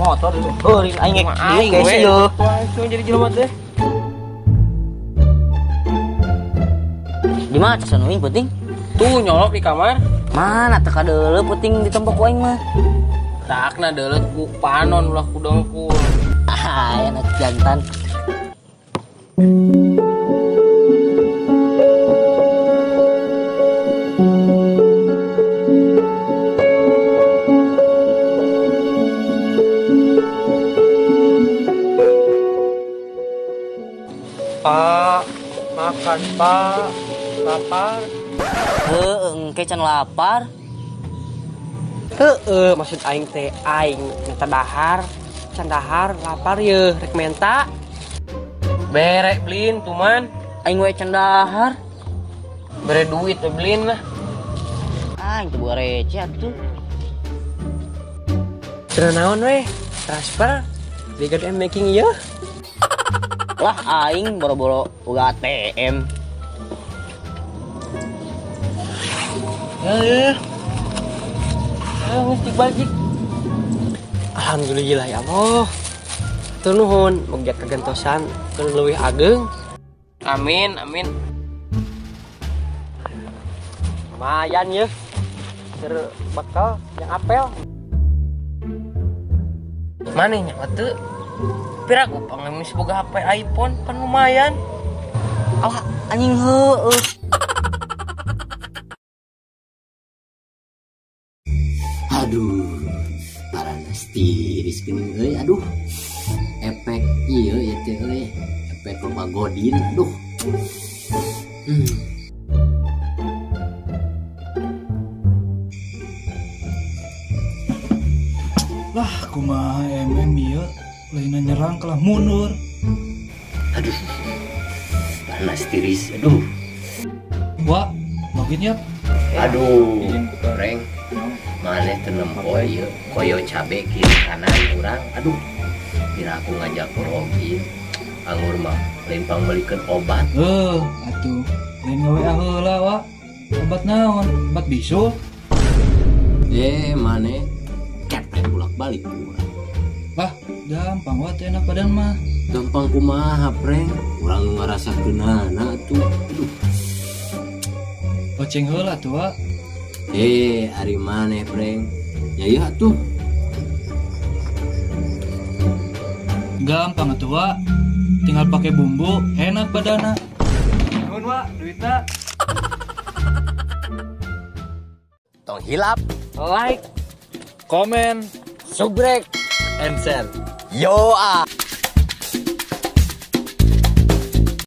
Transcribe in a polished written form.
motor itu. Heuring aing ge guys yeuh. Tuh jadi jelema teh. Di mana casan uing penting? Tuh nyolok di kamar. Mana teh kadeuleu penting di tempat ku aing mah. Takna deuleu ku panon ulah ku dengkul. Ah, enak jantan. Pak, makan Pak, lapar. Engke can lapar. Maksud aing teh aing minta dahar, can dahar, lapar yeuh, rek menta. Berek blin tuman, Aing we can dahar. bere duit blin lah. Ah, itu buat receh atuh. Cenah naon we? Transfer, legal and making yeuh. Lah aing boro-boro boga ATM. Ya. Ngistik balik. Alhamdulillah ya Allah. Tur nuhun mugia kagentosan keur leuwih ageng. Amin, amin. Lumayan ya. Keur bekal yang apel. Manehnya atuh? Pira ku pangemis boga HP iPhone kan lumayan. Alah anjing heueuh. Aduh, paranas tiris geuning euy, aduh. Efek ieu ya teh euy, efek loba godin, aduh. Lah kumaha ieu lain nyerang kalah mundur. Aduh. Panas tiris, aduh. Wah, login ya. Aduh, goreng. Maneh teu nempo ieu koyo cabe kiri kanan urang. Aduh. Kira aku ngajak login. Anggur mah lain pangmelikeun obat. Atuh. Lain gawe heula wa. Obat naon? Obat bisul. Maneh ket bolak-balik urang. Lah, gampang wa teh enak badan mah. Gampang kumaha, Preng? Urang nu ngarasakeunana atuh. Aduh. Oceng heula tuh wa. Ari maneh, Preng? Ya ieu atuh. Gampang atuh wa. Tinggal pakai bumbu, enak badana. Nuhun wa, duitna. Tong hilap, Like, Komen, subrek, and share. yo ah.